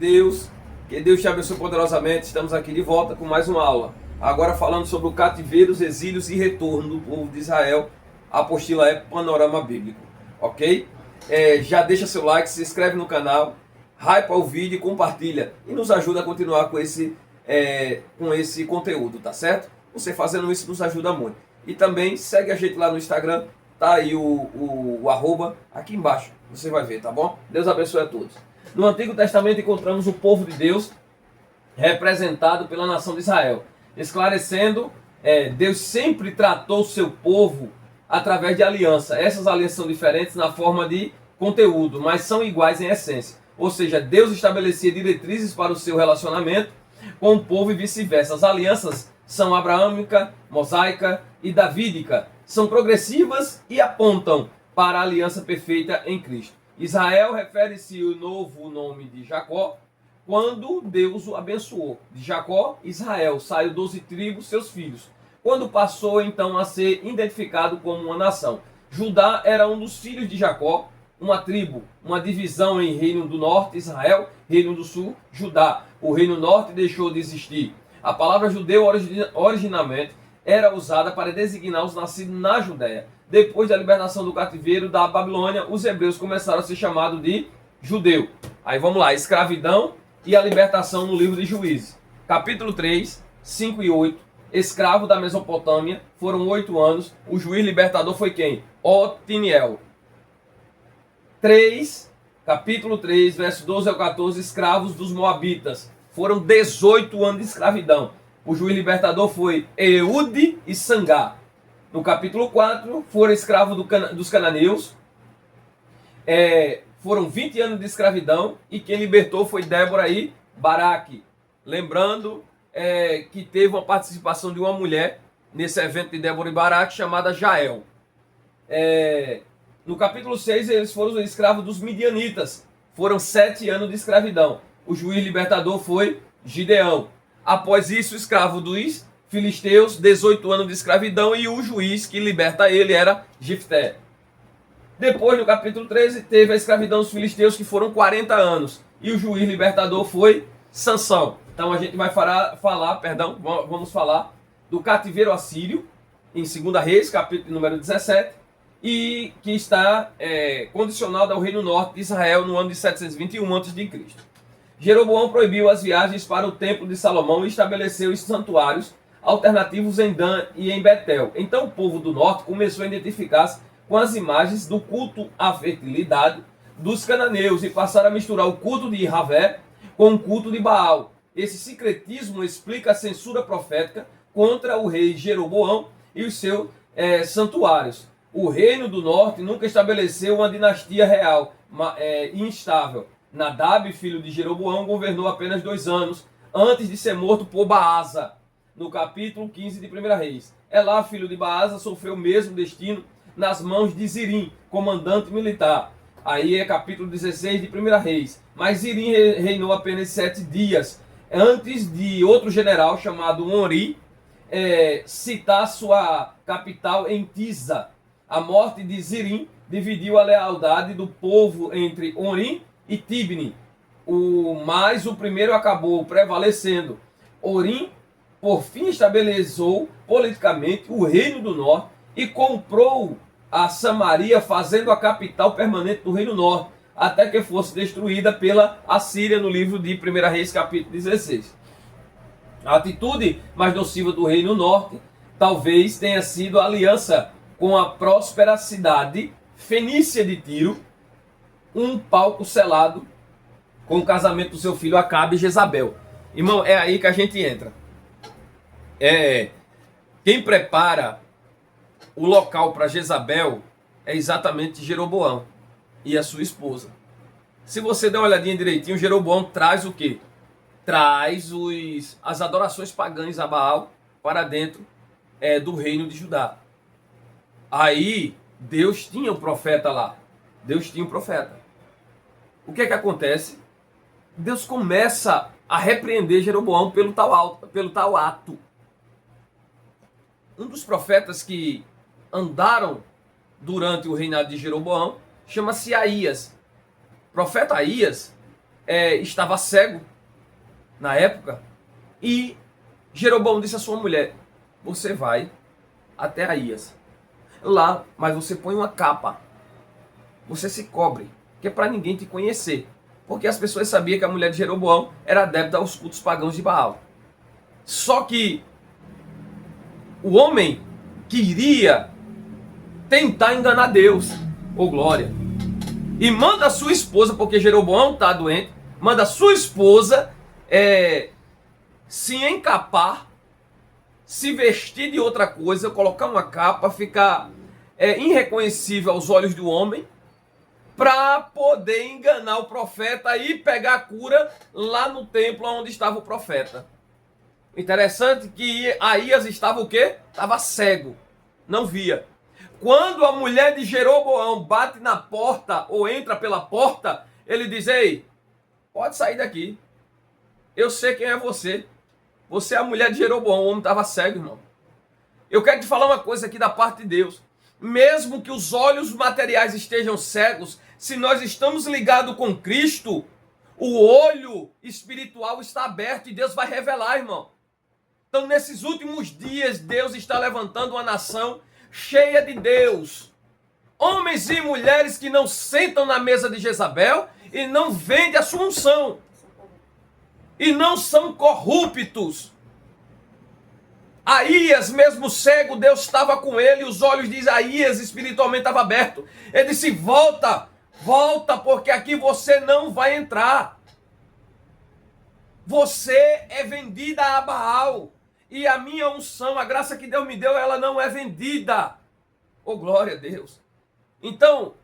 Deus, que Deus te abençoe poderosamente. Estamos aqui de volta com mais uma aula. Agora falando sobre o cativeiro, os exílios e retorno do povo de Israel. A apostila é Panorama Bíblico, ok? Já deixa seu like, se inscreve no canal, hypa o vídeo e compartilha. E nos ajuda a continuar com esse conteúdo, tá certo? Você fazendo isso nos ajuda muito. E também segue a gente lá no Instagram, tá aí o arroba aqui embaixo. Você vai ver, tá bom? Deus abençoe a todos. No Antigo Testamento encontramos o povo de Deus representado pela nação de Israel. Esclarecendo, Deus sempre tratou o seu povo através de aliança. Essas alianças são diferentes na forma de conteúdo, mas são iguais em essência. Ou seja, Deus estabelecia diretrizes para o seu relacionamento com o povo e vice-versa. As alianças são abraâmica, mosaica e davídica. São progressivas e apontam para a aliança perfeita em Cristo. Israel refere-se ao novo nome de Jacó, quando Deus o abençoou. De Jacó, Israel, saiu 12 tribos, seus filhos. Quando passou então a ser identificado como uma nação. Judá era um dos filhos de Jacó, uma tribo, uma divisão em Reino do Norte, Israel, Reino do Sul, Judá. O Reino Norte deixou de existir. A palavra judeu originalmente era usada para designar os nascidos na Judéia. Depois da libertação do cativeiro da Babilônia, os hebreus começaram a ser chamados de judeu. Aí vamos lá, escravidão e a libertação no livro de Juízes. Capítulo 3, 5 e 8. Escravo da Mesopotâmia, foram 8 anos. O juiz libertador foi quem? Otiniel. 3, capítulo 3, verso 12 ao 14. Escravos dos Moabitas. Foram 18 anos de escravidão. O juiz libertador foi Eude e Sangá. No capítulo 4, foram escravos dos cananeus. Foram 20 anos de escravidão. E quem libertou foi Débora e Baraque. Lembrando que teve uma participação de uma mulher nesse evento de Débora e Baraque, chamada Jael. No capítulo 6, eles foram os escravos dos midianitas. Foram 7 anos de escravidão. O juiz libertador foi Gideão. Após isso, o escravo dos filisteus, 18 anos de escravidão, e o juiz que liberta ele era Jefté. Depois, no capítulo 13, teve a escravidão dos filisteus, que foram 40 anos. E o juiz libertador foi Sansão. Então a gente vai vamos falar do cativeiro assírio, em 2 Reis, capítulo número 17, e que está condicionado ao Reino Norte de Israel no ano de 721 a.C. Jeroboão proibiu as viagens para o templo de Salomão e estabeleceu os santuários alternativos em Dan e em Betel. Então o povo do norte começou a identificar-se com as imagens do culto à fertilidade dos cananeus e passaram a misturar o culto de Javé com o culto de Baal. Esse sincretismo explica a censura profética contra o rei Jeroboão e os seus santuários. O reino do norte nunca estabeleceu uma dinastia real e instável. Nadab, filho de Jeroboão, governou apenas 2 anos antes de ser morto por Baasa, no capítulo 15 de 1 Reis. Elá, filho de Baasa, sofreu o mesmo destino nas mãos de Zirim, comandante militar. Aí é capítulo 16 de 1 Reis. Mas Zirim reinou apenas 7 dias, antes de outro general chamado Onri citar sua capital em Tiza. A morte de Zirim dividiu a lealdade do povo entre Onri e Tibni, mas o primeiro acabou prevalecendo. Orim, por fim, estabeleceu politicamente o reino do norte e comprou a Samaria, fazendo a capital permanente do reino norte, até que fosse destruída pela Assíria no livro de 1 Reis, capítulo 16. A atitude mais nociva do reino norte talvez tenha sido a aliança com a próspera cidade fenícia de Tiro, um palco selado com o casamento do seu filho Acabe e Jezabel. Irmão, é aí que a gente entra. Quem prepara o local para Jezabel é exatamente Jeroboão e a sua esposa. Se você der uma olhadinha direitinho, Jeroboão traz o quê? Traz as adorações pagãs a Baal para dentro do reino de Judá. Aí Deus tinha um profeta lá. Deus tinha um profeta. O que é que acontece? Deus começa a repreender Jeroboão pelo tal ato. Um dos profetas que andaram durante o reinado de Jeroboão chama-se Aías. O profeta Aías estava cego na época, e Jeroboão disse à sua mulher: você vai até Aías, lá, mas você põe uma capa, você se cobre, que é para ninguém te conhecer, porque as pessoas sabiam que a mulher de Jeroboão era adepta aos cultos pagãos de Baal. Só que o homem queria tentar enganar Deus, glória, e manda a sua esposa, porque Jeroboão está doente, manda a sua esposa se encapar, se vestir de outra coisa, colocar uma capa, ficar irreconhecível aos olhos do homem, para poder enganar o profeta e pegar a cura lá no templo onde estava o profeta. Interessante que Aías estava o quê? Estava cego, não via. Quando a mulher de Jeroboão bate na porta ou entra pela porta, ele diz: ei, pode sair daqui, eu sei quem é você. Você é a mulher de Jeroboão. O homem estava cego, irmão. Eu quero te falar uma coisa aqui da parte de Deus. Mesmo que os olhos materiais estejam cegos, se nós estamos ligados com Cristo, o olho espiritual está aberto e Deus vai revelar, irmão. Então, nesses últimos dias, Deus está levantando uma nação cheia de Deus. Homens e mulheres que não sentam na mesa de Jezabel e não vendem a sua unção. E não são corruptos. Aías, mesmo cego, Deus estava com ele, os olhos de Aías espiritualmente estavam abertos. Ele disse: volta, volta, porque aqui você não vai entrar. Você é vendida a Baal. E a minha unção, a graça que Deus me deu, ela não é vendida. Oh, glória a Deus. Então,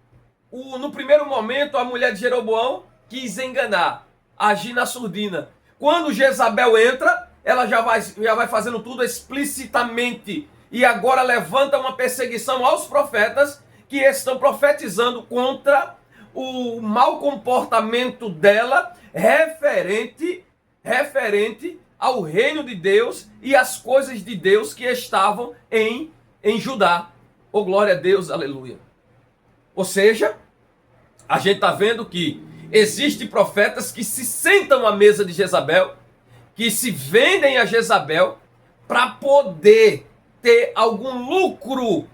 no primeiro momento, a mulher de Jeroboão quis enganar, agir na surdina. Quando Jezabel entra, ela já vai fazendo tudo explicitamente. E agora levanta uma perseguição aos profetas que estão profetizando contra o mau comportamento dela, referente ao reino de Deus e as coisas de Deus que estavam em Judá. Oh, glória a Deus, aleluia. Ou seja, a gente está vendo que existem profetas que se sentam à mesa de Jezabel, que se vendem a Jezabel para poder ter algum lucro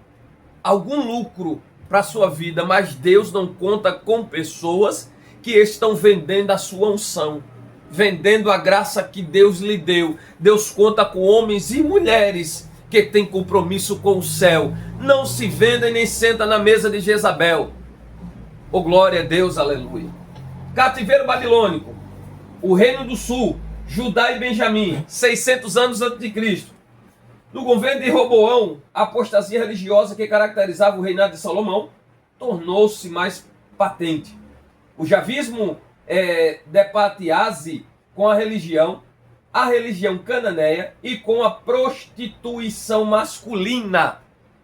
para a sua vida, mas Deus não conta com pessoas que estão vendendo a sua unção, vendendo a graça que Deus lhe deu. Deus conta com homens e mulheres que têm compromisso com o céu, não se vendem nem sentam na mesa de Jezabel. Oh, glória a Deus, aleluia. Cativeiro babilônico, o reino do sul, Judá e Benjamim, 600 anos antes de Cristo. No governo de Roboão, a apostasia religiosa que caracterizava o reinado de Salomão tornou-se mais patente. O javismo debate-se com a religião cananeia e com a prostituição masculina.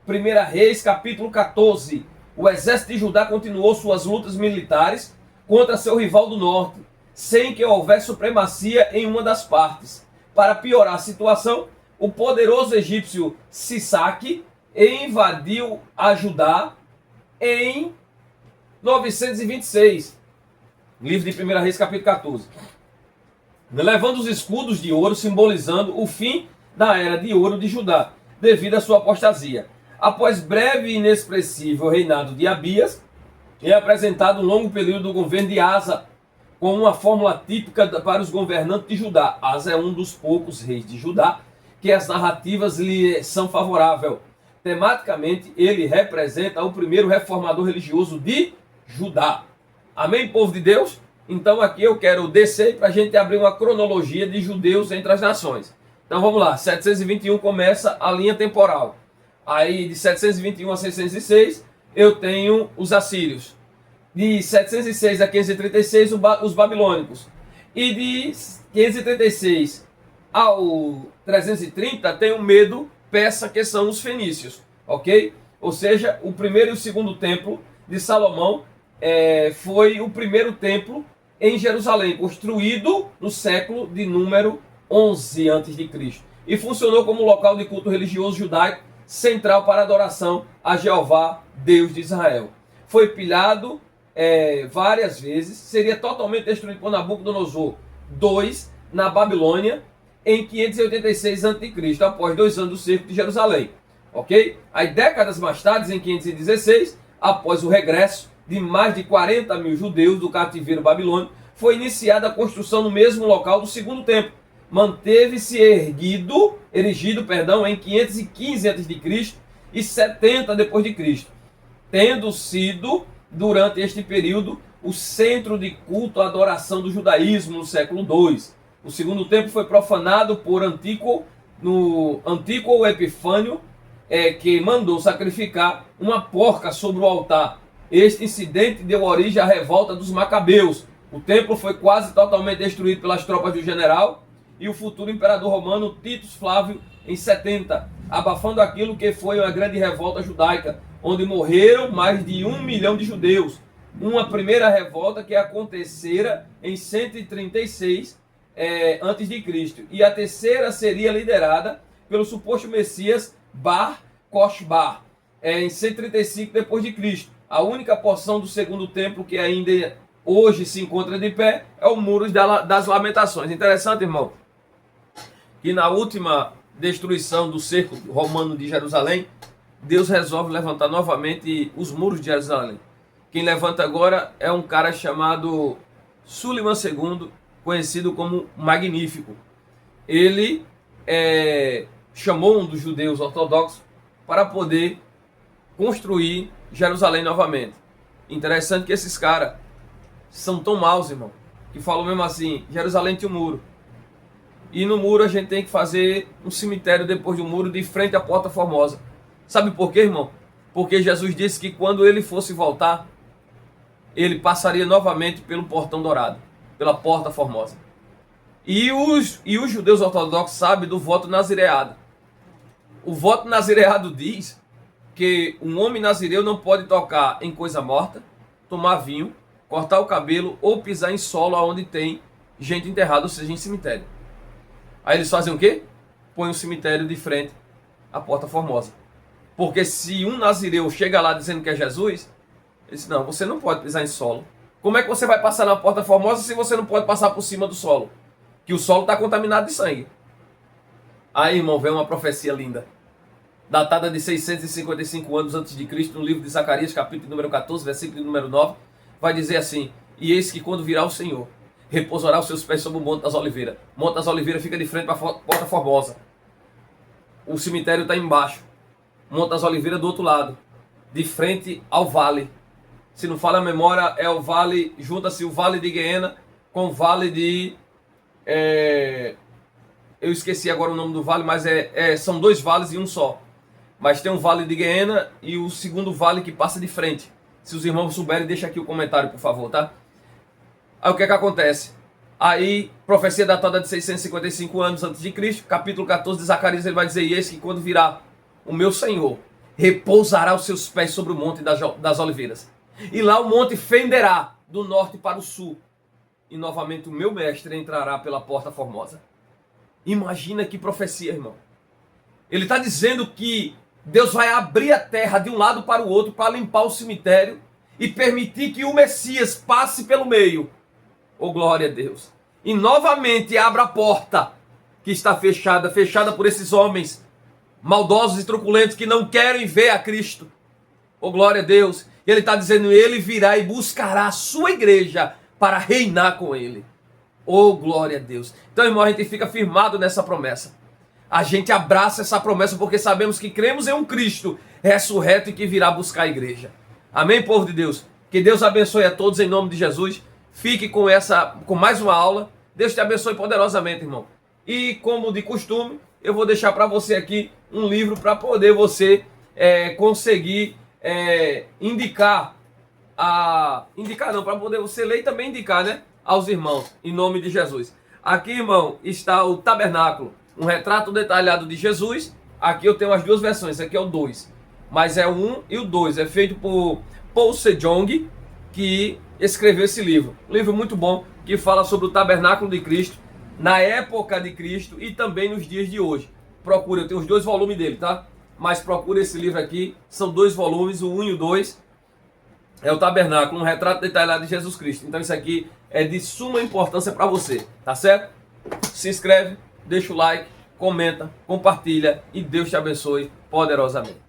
1 Reis, capítulo 14. O exército de Judá continuou suas lutas militares contra seu rival do norte, sem que houvesse supremacia em uma das partes. Para piorar a situação, o poderoso egípcio Sisaque invadiu a Judá em 926. Livro de 1 Reis, capítulo 14. Levando os escudos de ouro, simbolizando o fim da era de ouro de Judá, devido à sua apostasia. Após breve e inexpressível reinado de Abias, é apresentado um longo período do governo de Asa, com uma fórmula típica para os governantes de Judá. Asa é um dos poucos reis de Judá que as narrativas lhe são favoráveis. Tematicamente, ele representa o primeiro reformador religioso de Judá. Amém, povo de Deus? Então aqui eu quero descer para a gente abrir uma cronologia de judeus entre as nações. Então vamos lá, 721 começa a linha temporal. Aí de 721 a 606 eu tenho os assírios. De 706 a 536 os babilônicos. E de 536 ao 330 tem o Medo Persa, que são os fenícios. Ok? Ou seja, o primeiro e o segundo templo de Salomão foi o primeiro templo em Jerusalém, construído no século de número 11 a.C. E funcionou como local de culto religioso judaico central para adoração a Jeová, Deus de Israel. Foi pilhado várias vezes, seria totalmente destruído por Nabucodonosor II na Babilônia em 586 a.C., após 2 anos do cerco de Jerusalém. Ok? Aí, décadas mais tarde, em 516, após o regresso de mais de 40 mil judeus do cativeiro babilônico, foi iniciada a construção no mesmo local do segundo templo. Manteve-se erigido em 515 a.C. e 70 depois de Cristo, tendo sido, durante este período, o centro de culto à adoração do judaísmo no século II. O segundo templo foi profanado por Antíoco Epifânio, que mandou sacrificar uma porca sobre o altar. Este incidente deu origem à revolta dos Macabeus. O templo foi quase totalmente destruído pelas tropas do general e o futuro imperador romano Titus Flávio em 70, abafando aquilo que foi uma grande revolta judaica, onde morreram mais de 1 milhão de judeus. Uma primeira revolta que acontecera em 136 a.C. E a terceira seria liderada pelo suposto Messias Bar Kokhba em 135 depois de Cristo. A única porção do segundo templo que ainda hoje se encontra de pé é o Muro das Lamentações. Interessante, irmão, que na última destruição do cerco romano de Jerusalém, Deus resolve levantar novamente os muros de Jerusalém. Quem levanta agora é um cara chamado Suleiman II, conhecido como Magnífico. Ele chamou um dos judeus ortodoxos para poder construir Jerusalém novamente. Interessante que esses caras são tão maus, irmão, que falam mesmo assim: Jerusalém tinha um muro, e no muro a gente tem que fazer um cemitério depois do muro, de frente à Porta Formosa. Sabe por quê, irmão? Porque Jesus disse que quando ele fosse voltar, ele passaria novamente pelo Portão Dourado, pela Porta Formosa. E os judeus ortodoxos sabem do voto nazireado. O voto nazireado diz que um homem nazireu não pode tocar em coisa morta, tomar vinho, cortar o cabelo ou pisar em solo onde tem gente enterrada, ou seja, em cemitério. Aí eles fazem o quê? Põem um cemitério de frente à Porta Formosa. Porque se um nazireu chega lá dizendo que é Jesus, ele diz: não, você não pode pisar em solo. Como é que você vai passar na Porta Formosa se você não pode passar por cima do solo? Que o solo está contaminado de sangue. Aí, irmão, vem uma profecia linda, datada de 655 anos antes de Cristo, no livro de Zacarias, capítulo número 14, versículo número 9, vai dizer assim: e eis que quando virá o Senhor, repousará os seus pés sobre o Monte das Oliveiras. O Monte das Oliveiras fica de frente para a Porta Formosa. O cemitério está embaixo. O Monte das Oliveiras do outro lado, de frente ao vale. Se não falha a memória, é o vale, junta-se o Vale de Guiena com o Vale de... eu esqueci agora o nome do vale, mas são dois vales em um só. Mas tem um Vale de Guiena e o segundo vale que passa de frente. Se os irmãos souberem, deixa aqui o comentário, por favor, tá? Aí o que é que acontece? Aí, profecia datada de 655 anos antes de Cristo, capítulo 14 de Zacarias, ele vai dizer: e eis que quando virá o meu Senhor, repousará os seus pés sobre o Monte das Oliveiras. E lá o monte fenderá do norte para o sul. E novamente o meu mestre entrará pela Porta Formosa. Imagina que profecia, irmão. Ele está dizendo que Deus vai abrir a terra de um lado para o outro para limpar o cemitério e permitir que o Messias passe pelo meio. Oh, glória a Deus. E novamente abra a porta que está fechada por esses homens maldosos e truculentos que não querem ver a Cristo. Oh, glória a Deus. E ele está dizendo: ele virá e buscará a sua igreja para reinar com ele. Oh, glória a Deus. Então, irmão, a gente fica firmado nessa promessa. A gente abraça essa promessa porque sabemos que cremos em um Cristo ressurreto e que virá buscar a igreja. Amém, povo de Deus? Que Deus abençoe a todos em nome de Jesus. Fique com mais uma aula. Deus te abençoe poderosamente, irmão. E como de costume, eu vou deixar para você aqui um livro para poder você conseguir indicar para poder você ler e também indicar, né, aos irmãos, em nome de Jesus. Aqui, irmão, está o Tabernáculo, um retrato detalhado de Jesus. Aqui eu tenho as duas versões, aqui é o 2, mas é o 1 e o 2, é feito por Paul Sejong, que escreveu esse livro. Um livro muito bom, que fala sobre o Tabernáculo de Cristo, na época de Cristo e também nos dias de hoje. Procura, eu tenho os 2 volumes dele, tá? Mas procura esse livro aqui, são 2 volumes, o 1 e o 2. é o tabernáculo, um retrato detalhado de Jesus Cristo. Então isso aqui é de suma importância para você, tá certo? Se inscreve, deixa o like, comenta, compartilha e Deus te abençoe poderosamente.